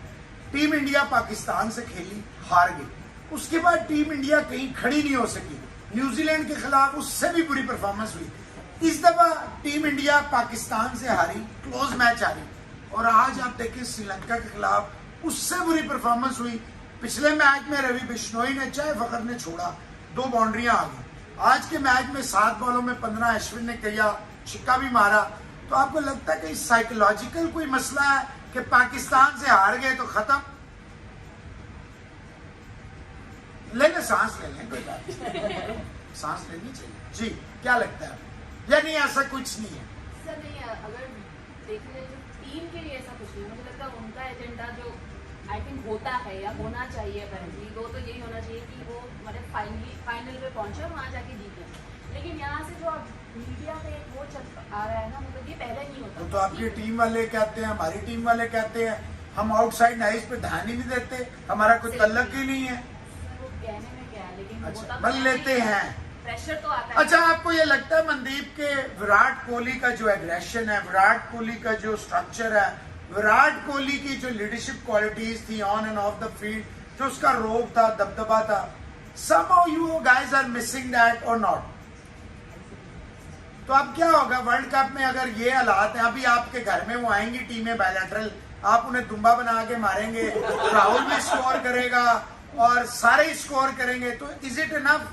टीम इंडिया पाकिस्तान से खेली, हार गई, उसके बाद टीम इंडिया कहीं खड़ी नहीं हो सकी, न्यूजीलैंड के खिलाफ उससे भी बुरी परफॉर्मेंस हुई, इस दफा टीम इंडिया पाकिस्तान से हारी, क्लोज मैच हारी, और आज आप देखिए श्रीलंका के खिलाफ उससे बुरी परफॉर्मेंस हुई। पिछले मैच में रवि बिश्नोई ने चाहे फखर ने छोड़ा, 2 बाउंड्रियां आ गई, आज के मैच में 7 बॉलों में 15 अश्विन ने किया, छिक्का भी मारा। तो आपको लगता है कि साइकोलॉजिकल कोई मसला है कि पाकिस्तान से हार गए तो खत्म? ले लें, सांस ले लें, कोई बात नहीं, सांस लेनी चाहिए। जी क्या लगता है? या नहीं ऐसा कुछ नहीं है? सर नहीं, अगर देखने जाए तो टीम के लिए ऐसा कुछ नहीं, मुझे लगता है उनका एजेंडा जो आई थिंक होता है या होना चाहिए अपेरेंटली, वो तो यही होना चाहिए कि वो मतलब फाइनल पे पहुंचे और वहाँ जाके जीते। लेकिन यहाँ से जो अब मीडिया का एक वो चल आ रहा है ना, मतलब ये पहले नहीं होता। तो आपकी टीम वाले कहते हैं, हमारी टीम वाले कहते हैं हम आउटसाइड नाइस पे ध्यान ही नहीं देते, हमारा कोई तल्लक ही नहीं है। सर वो कहने में क्या है, लेकिन अच्छा, होता बल लेते हैं। प्रेशर तो आता है। अच्छा, आपको ये लगता है मनदीप के विराट कोहली का जो एग्रेशन है, विराट कोहली का जो स्ट्रक्चर है, विराट कोहली की जो लीडरशिप क्वालिटीज थी on end of the field, जो उसका रोब था, दबदबा था, somehow you guys are missing that or not? तो अब क्या होगा वर्ल्ड कप में अगर ये हालात हैं? अभी आपके घर में वो आएंगी टीमें बायलैटरल, आप उन्हें दुम्बा बना के मारेंगे, राहुल भी स्कोर करेगा और सारे स्कोर करेंगे, तो इज इट इनफ?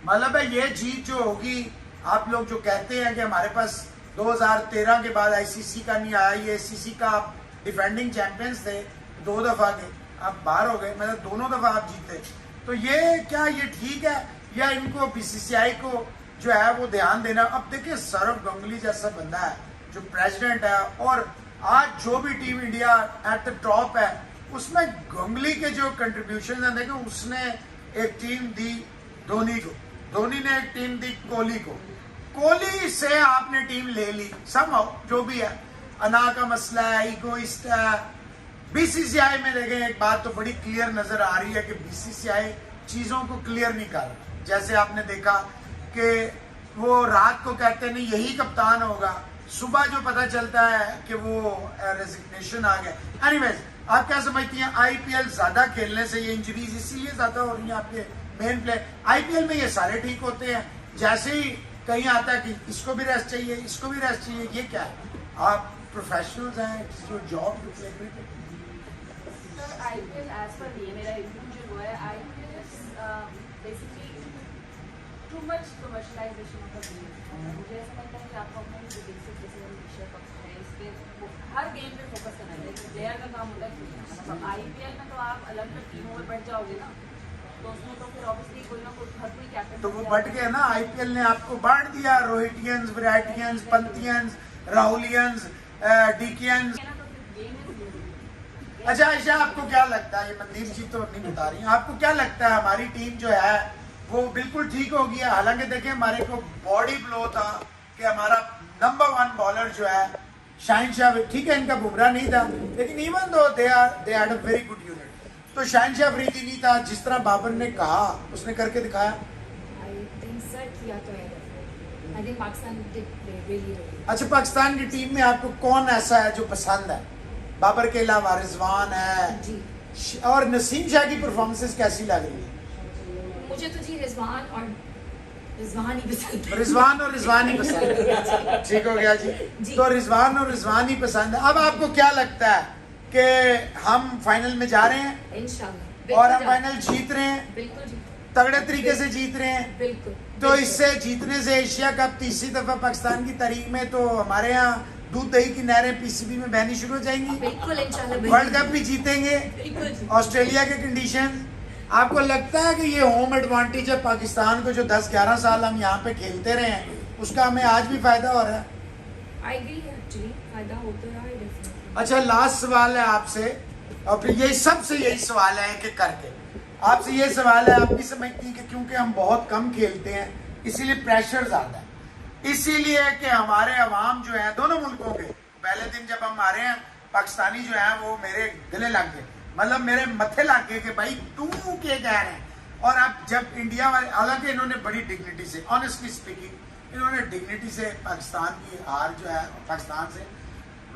मतलब है ये जीत जो होगी, आप लोग जो कहते हैं कि हमारे पास 2013 के बाद आईसीसी का नहीं आया, ये आईसीसी का आप डिफेंडिंग चैंपियंस थे 2 दफा के, आप बाहर हो गए, मतलब दोनों दफा आप जीते, तो ये क्या ये ठीक है या इनको बीसीसीआई को जो है वो ध्यान देना? अब देखिए सौरव गांगुली जैसा बंदा है जो प्रेसिडेंट है, और आज जो भी team India at the top है उसमें गांगुली के जो कंट्रीब्यूशन है, देखो उसने एक टीम दी धोनी को, धोनी ने एक टीम दी कोहली को, कोहली से आपने टीम ले ली समहाउ, जो भी है अना का मसला है, इगोइस्ट है। बीसीसीआई में देखें एक बात तो बड़ी क्लियर नजर आ रही है कि बीसीसीआई चीजों को क्लियर नहीं कर रहा। जैसे आपने देखा कि वो रात को कहते हैं नहीं यही कप्तान होगा, सुबह जो पता चलता है कि वो रेजिग्नेशन आ गया। एनीवेज, आप क्या समझती हैं आईपीएल ज्यादा खेलने से ये इंजरीज इसीलिए ज्यादा हो रही हैं? आपके मेन प्लेयर आईपीएल में ये सारे ठीक होते हैं, जैसे ही कहीं आता है कि इसको भी रेस्ट चाहिए, इसको भी रेस्ट चाहिए, ये क्या है? आप प्रोफेशनल्स हैं जो job sir IPL as per ये मेरा रिव्यू जो हुआ है, IPL is basically too much commercialisation of the game. मुझे ऐसा लगता है कि आपको अपने जो बेसिक जैसे विषय है इस पे हर गेम पे फोकस करना है, प्लेयर का काम होता है। मतलब आईपीएल में तो आप अलग अलग टीमों में बढ़ जाओगे ना, तो उसमें तो फिर ऑब्वियसली कोई ना कोई हर कोई कैप्टन, तो वो बढ़ गए ना, आईपीएल ने आपको बांट दिया, रोहिटियंस, विराटियंस, पंतियंस, राहुलियंस, डीकियंस। अच्छा आयशा, आपको क्या लगता है, ये मनदीप जी तो नहीं बता रही, आपको क्या लगता है हमारी टीम जो है वो बिल्कुल ठीक हो गया? हालांकि देखिए हमारे को बॉडी ब्लो था कि हमारा नंबर 1 बॉलर जो है शाहिनशाह, ठीक है इनका बुमराह नहीं था, लेकिन even though they had a very good unit, तो शाहिनशाह अफरीदी नहीं था, जिस तरह बाबर ने कहा उसने करके दिखाया। आई थिंक सर किया तो है, I think Pakistan did really well. अच्छा, पाकिस्तान की टीम में आपको कौन ऐसा है जो पसंद है? बाबर के अलावा रिजवान है जी, और नसीम शाह की परफॉर्मेंसेस कैसी लग रही है? मुझे तो जी रिजवान ही पसंद है। रिजवान और रिजवान ही पसंद है, ठीक हो गया जी। जी। तो रिजवान और रिजवान ही पसंद है। अब आपको क्या लगता है कि हम फाइनल में जा रहे हैं इंशाल्लाह, और हम बिल्कुल फाइनल जीत रहे हैं, बिल्कुल जी, तगड़े तरीके से जीत रहे हैं, बिल्कुल। तो इससे जीतने से एशिया कप तीसरी दफा पाकिस्तान की तारीख में तो हमारे यहाँ दूध दही की नहरें पीसीबी में बहनी शुरू हो जाएंगी, बिल्कुल इंशाल्लाह, वर्ल्ड कप भी जीतेंगे, बिल्कुल जी। ऑस्ट्रेलिया के कंडीशन। आपको लगता है कि ये होम एडवांटेज है पाकिस्तान को, जो 10-11 साल हम यहाँ पे खेलते रहे हैं, उसका हमें आज भी फायदा हो रहा है? आई एग्री है, एक्चुअली फायदा होता रहा है डेफिनेटली। अच्छा, लास्ट सवाल है आपसे, और फिर यही सबसे यही सवाल है कि करके आपसे ये सवाल है, आप भी समझती हैं कि क्योंकि हम बहुत कम खेलते हैं इसीलिए प्रेशर ज्यादा है, इसीलिए कि हमारे अवाम जो है दोनों मुल्कों के, पहले दिन जब हम आ रहे हैं पाकिस्तानी जो है वो मेरे गले लग गए, मतलब मेरे मथे लग गए कि भाई तू क्या कह रहे हैं। और अब जब इंडिया वाले, हालांकि इन्होंने बड़ी डिग्निटी से, ऑनेस्टली स्पीकिंग इन्होंने डिग्निटी से पाकिस्तान की हार जो है पाकिस्तान से,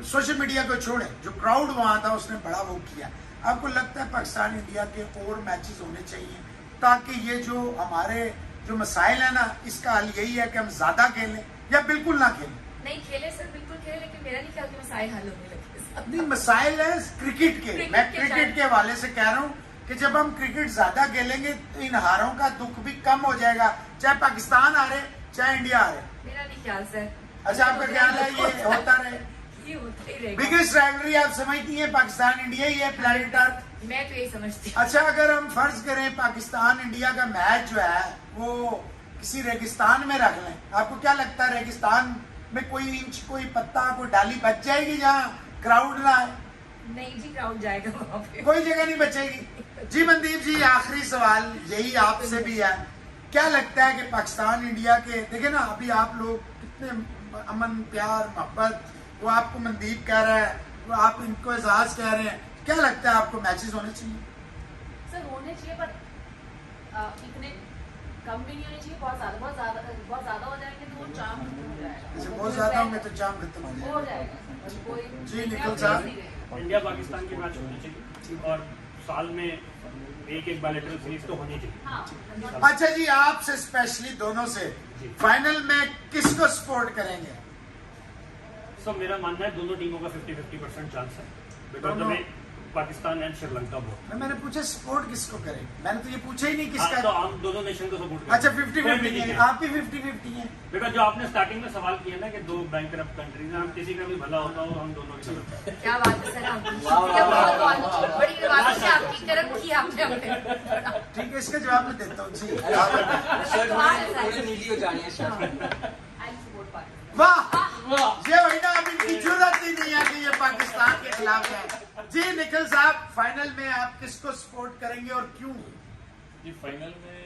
सोशल मीडिया को छोड़े, जो क्राउड वहां था उसने बड़ा वो किया। आपको लगता है पाकिस्तान इंडिया के और मैचेस होने चाहिए ताकि ये जो हमारे जो मसाइल है ना, इसका हल यही है कि हम ज्यादा खेलें या बिल्कुल ना खेलें? नहीं खेले सर, बिल्कुल खेले, लेकिन मेरा नहीं ख्याल कि मसाइल हल होने लगे। नहीं, मसाइल है क्रिकेट के, मैं क्रिकेट के हवाले से कह रहा हूँ कि जब हम क्रिकेट ज्यादा खेलेंगे तो इन हारों का दुख भी कम हो जाएगा, चाहे पाकिस्तान हारे चाहे इंडिया हारे। मेरा नहीं ख्याल सर। अच्छा, आपका ख्याल है ये होता रहे? ये होता ही रहेगा। बिगेस्ट राइवलरी आप समझती हैं पाकिस्तान इंडिया ही है प्लैनेट अर्थ? मैं तो यही समझती हूँ। अच्छा, अगर हम फर्ज करें पाकिस्तान इंडिया का मैच जो है वो किसी रेगिस्तान में रख लें, आपको क्या लगता है रेगिस्तान में कोई इंच, कोई पत्ता, कोई डाली बच जाएगी जहाँ क्राउड ना आए? नहीं जी, क्राउड जाएगा वहाँ पे। कोई जगह नहीं बचेगी। जी मनदीप जी, आखिरी सवाल यही आपसे भी है, क्या लगता है कि पाकिस्तान इंडिया के, देखे ना अभी आप लोग कितने अमन प्यार मोहब्बत, वो आपको मनदीप कह रहा है, वो आप इनको एजाज कह रहे हैं, क्या लगता है आपको मैचेस होने चाहिए? सर होने चाहिए, पर इतने कम भी नहीं होने चाहिए, बहुत ज्यादा हो जाएंगे तो वो चाम खत्म हो जाएगा। जैसे बहुत ज्यादा होंगे तो जाम खत्म हो हो जाएगा। जाएगा कोई जी, निखिल साहब। इंडिया पाकिस्तान के मैच होने चाहिए और साल में एक बायलैटरल सीरीज तो होनी चाहिए। हाँ, अच्छा जी, आपसे स्पेशली दोनों से जी। फाइनल में किसको सपोर्ट करेंगे? सब मेरा मानना है दोनों टीमों का 50-50% चांस है, बिकॉज दोनों? हमें पाकिस्तान एंड श्रीलंका बहुत। मैंने पूछा सपोर्ट किसको करें, मैंने तो ये पूछा ही नहीं किसका। तो हम दोनों नेशन को सपोर्ट अच्छा 50-50 है, आप भी 50-50 है। बिकॉज जो आपने स्टार्टिंग में सवाल किया ना कि दो बैंकरप्ट कंट्रीज हैं, हम किसी का भी भला होता हो हम दोनों की तरफ हैं। क्या बात है सर, आपकी बड़ी बात है, आपकी कर्म की आपने हमने। ठीक है, इसका जवाब मैं देता हूँ जी। शर्ट थोड़ी नीली हो जानी है शर्ट। I support Pakistan. वाह, ये वही ना, अब इनकी जरूरत ही नहीं है कि ये पाकिस्तान के खिलाफ है। जी निखिल साहब, फाइनल में आप किसको सपोर्ट करेंगे और क्यों? जी फाइनल में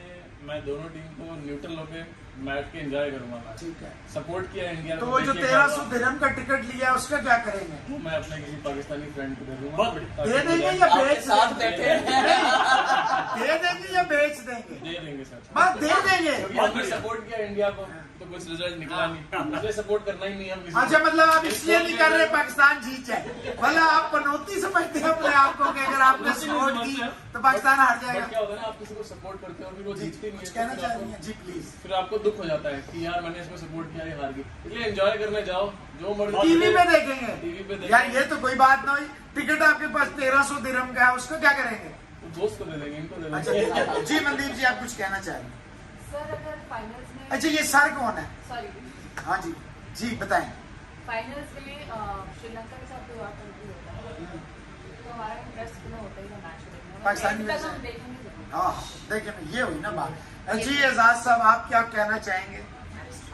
मैं दोनों टीम को न्यूट्रल होकर मैच के एंजॉय करूंगा मैच। ठीक है, सपोर्ट किया इंडिया तो को, वो जो देखिए 1300 दिरहम का टिकट लिया उसका क्या करेंगे? मैं अपने किसी पाकिस्तानी फ्रेंड को दे दूंगा। बहुत बढ़िया। दे देंगे या आपके बेच साथ देंगे? बैठे हैं। दे देंगे या बेच देंगे? दे देंगे सर। बस दे देंगे। क्योंकि हमने सपोर्ट किया इंडिया को तो कुछ रिजल्ट निकला नहीं, इसलिए सपोर्ट करना ही नहीं हम किसी अच्छा, को। मतलब आप इसलिए नहीं कर रहे पाकिस्तान जीत जाए, मतलब आप पनौती समझते हैं अपने आप को कि अगर आपने सपोर्ट की तो पाकिस्तान हार बट जाएगा। क्या होता है ना, आप किसी को सपोर्ट करते हो फिर वो जीतती नहीं कुछ है, कहना तो फिर चाह रही आपको- हैं? जी प्लीज। फिर आपको दुख हो जाता है कि यार मैंने इसको सपोर्ट किया, ये हार गई। इसलिए एंजॉय करने जाओ, जो मर्जी टीवी पे देखेंगे टीवी पे देखेंगे। यार, ये तो कोई बात ना हुई। टिकट आपके पास 1300 दिरहम का है, उसको क्या करेंगे? वो दोस्त को दे देंगे, इनको दे अच्छा देंगे। जी मनदीप जी, आप कुछ कहना चाहेंगे? सर अगर फाइनल्स में, अच्छा, ये सर कौन है? सॉरी, हाँ जी जी बताएं। फाइनल्स में श्रीलंका के साथ कोई और कंट्री होता है तो हमारा इंटरेस्ट तो होता ही है मैच देखने में। पाकिस्तानी End तक वैसे- हम देखेंगे जरूर। हाँ देखिए, ये हुई ना बात। जी एजाज साहब, आप क्या कहना चाहेंगे?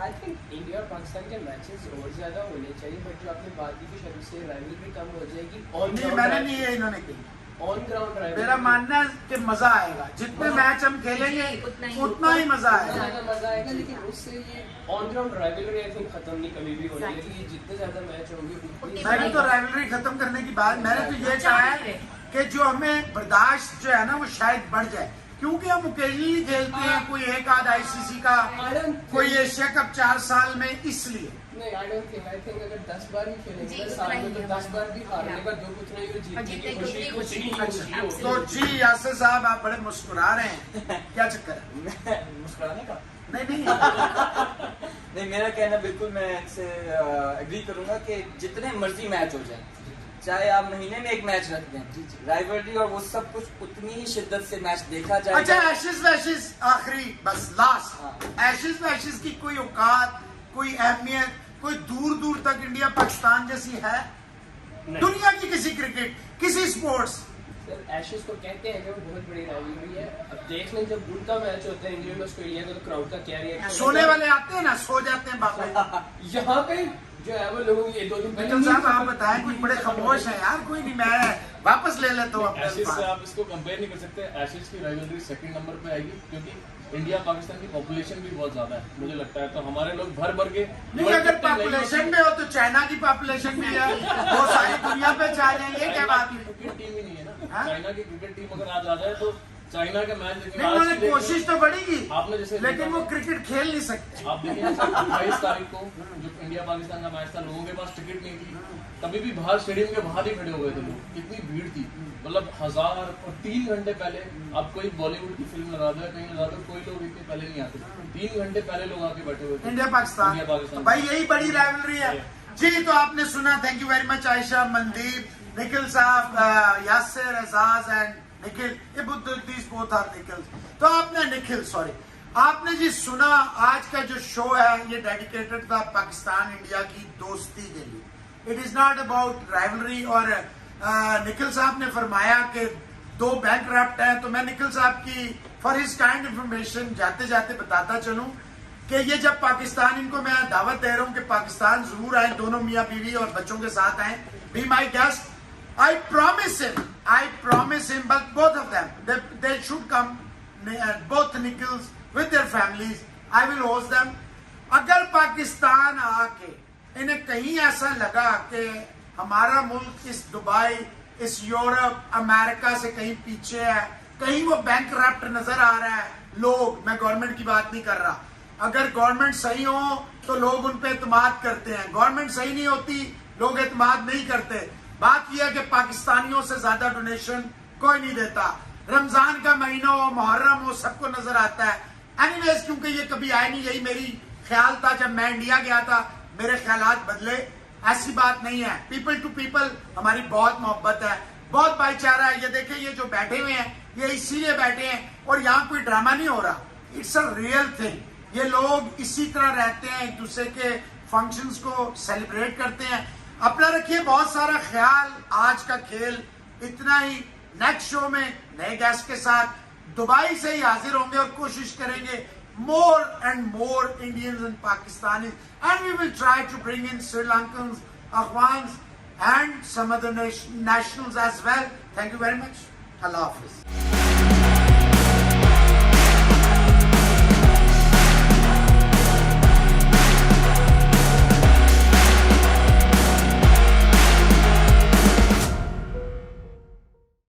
आई थिंक इंडिया और पाकिस्तान के मैचेस और ज्यादा होने चाहिए, बट जो आपने बात की कि शायद उससे राइवलरी कम हो जाएगी। नहीं, मैंने नहीं, ये इन्होंने कही। ऑन ग्राउंड मेरा मानना है कि मजा आएगा, जितने मैच हम खेलेंगे उतना ही मजा आएगा। ज्यादा मजा आएगा, लेकिन उससे ये on ground rivalry I think खत्म नहीं कभी भी होनी है। ये जितने ज्यादा मैच होंगे उतनी मैंने तो राइवलरी खत्म करने की बात, मैंने तो ये कहा है कि जो हमें बर्दाश्त जो है ना वो शायद बढ़ जाए, क्योंकि हम ओकेजनली खेलते हैं, कोई एक आध आईसीसी का, कोई एशिया कप 4 साल में, इसलिए। नहीं, I don't think, I think अगर 10 बार भी खेलेंगे जी, ना उतना साल ही में तो है 10 बार भी हारने का जो कुछ नहीं, वो जीतने की जीतने की खुशी उतनी खुशी खुशी। खुशी अच्छा, होगी। तो जी यासिर साहब, आप बड़े मुस्कुरा रहे हैं, क्या चक्कर है? मुस्कुराने का नहीं नहीं, मेरा कहना बिल्कुल मैं इससे एग्री करूंगा कि जितने मर्जी मैच हो जाए, चाहे आप महीने में एक मैच रख दें, राइवलरी और वो सब कुछ उतनी ही शिद्दत से मैच देखा अच्छा, जाएगा। एशेज वैशेज आखिरी बस लास्ट, एशेज वैशेज की कोई औकात, कोई अहमियत, कोई दूर दूर तक इंडिया पाकिस्तान जैसी है नहीं। दुनिया की किसी क्रिकेट, किसी स्पोर्ट्स? सर एशेज को कहते हैं कि वो बहुत बड़ी राइवलरी है। अब देख लें जब उनका मैच होता है इंग्लैंड ऑस्ट्रेलिया का, तो क्राउड का क्या रिएक्शन। सोने वाले आते हैं ना, सो जाते हैं बाबा। यहाँ पे जो है वो लोगों की 2 दिन निखिल साहब, आप बताएं, कुछ बड़े खामोश हैं यार। कोई नहीं, मैं वापस ले लेता हूँ अपने एशेज से अल्फाज। आप इसको कंपेयर नहीं कर सकते। एशेज की राइवलरी सेकंड नंबर पे आएगी क्योंकि इंडिया पाकिस्तान की पॉपुलेशन भी बहुत ज्यादा है, मुझे लगता है। तो हमारे लोग भर भर के नहीं, अगर पॉपुलेशन में हो तो चाइना की पॉपुलेशन भी है, वो सारी दुनिया पे छा जाएंगे, क्या बात है? क्रिकेट टीम ही नहीं है ना। हाँ? चाइना की क्रिकेट टीम अगर आज आ जाए तो चाइना का मैच देखेंगे। नहीं, आज उन्होंने की डेट में कोशिश तो बढ़ेगी, आपने जैसे लेकिन वो देखा- क्रिकेट खेल नहीं सकते। आप देखिए 28 तारीख को जो इंडिया पाकिस्तान का मैच था, लोगों के पास टिकट नहीं थी, तभी भी बाहर स्टेडियम के बाहर ही खड़े हो गए थे लोग। कितनी भीड़ थी, मतलब 1000। और 3 घंटे पहले आप कोई बॉलीवुड की फिल्म लगा दो या कहीं लगा दो, कोई लोग इतने पहले नहीं आते। 3 घंटे पहले लोग आके बैठे हुए थे। India Pakistan, India Pakistan. तो भाई यही बड़ी राइवलरी है जी। तो आपने सुना, thank you very much Ayesha, Mandeep, Nikhil साहब, यासिर, एजाज एंड निखिल, ये दीज बोथ आर निखिल। तो आपने निखिल, सॉरी, आपने जी सुना, आज का जो शो है ये डेडिकेटेड था पाकिस्तान इंडिया की दोस्ती के लिए। It is not about rivalry. और निखिल साहब ने फरमाया कि 2 बैंकरप्ट हैं, तो मैं निखिल साहब की फॉर हिज काइंड इंफॉर्मेशन जाते जाते बताता चलूं कि ये जब पाकिस्तान, इनको मैं दावत दे रहा हूं कि पाकिस्तान जरूर आए, दोनों मियाँ बीवी और बच्चों के साथ आए, be my guest. I promise him, but both of them, they should come, both Nikhils with their families. I will host them. अगर पाकिस्तान आके इन्हें कहीं ऐसा लगा कि हमारा मुल्क इस दुबई, इस यूरोप, अमेरिका से कहीं पीछे है, कहीं वो बैंकरप्ट नजर आ रहा है, लोग, मैं गवर्नमेंट की बात नहीं कर रहा, अगर गवर्नमेंट सही हो तो लोग उन पे एतमाद करते हैं, गवर्नमेंट सही नहीं होती लोग एतमाद नहीं करते. बात यह है कि पाकिस्तानियों से ज्यादा डोनेशन कोई नहीं देता. रमजान का महीना हो, मुहर्रम हो, सबको नजर आता है. एनीवेज, क्योंकि ये कभी आए नहीं, यही मेरी ख्याल था जब मैं इंडिया गया था, मेरे ख्यालात बदले. ऐसी बात नहीं है, पीपल टू पीपल हमारी बहुत मोहब्बत है, बहुत भाईचारा है. ये देखिए, ये जो बैठे हुए हैं ये इसीलिए बैठे हैं और यहाँ कोई ड्रामा नहीं हो रहा. It's a real thing. ये लोग इसी तरह रहते हैं, एक दूसरे के फंक्शंस को सेलिब्रेट करते हैं. अपना रखिए बहुत सारा ख्याल. आज का खेल इतना ही. नेक्स्ट शो में नए गेस्ट के साथ दुबई से ही हाजिर होंगे और कोशिश करेंगे more and more Indians and Pakistanis, and we will try to bring in Sri Lankans, Afghans and some other nationals as well. Thank you very much. Allah Hafiz.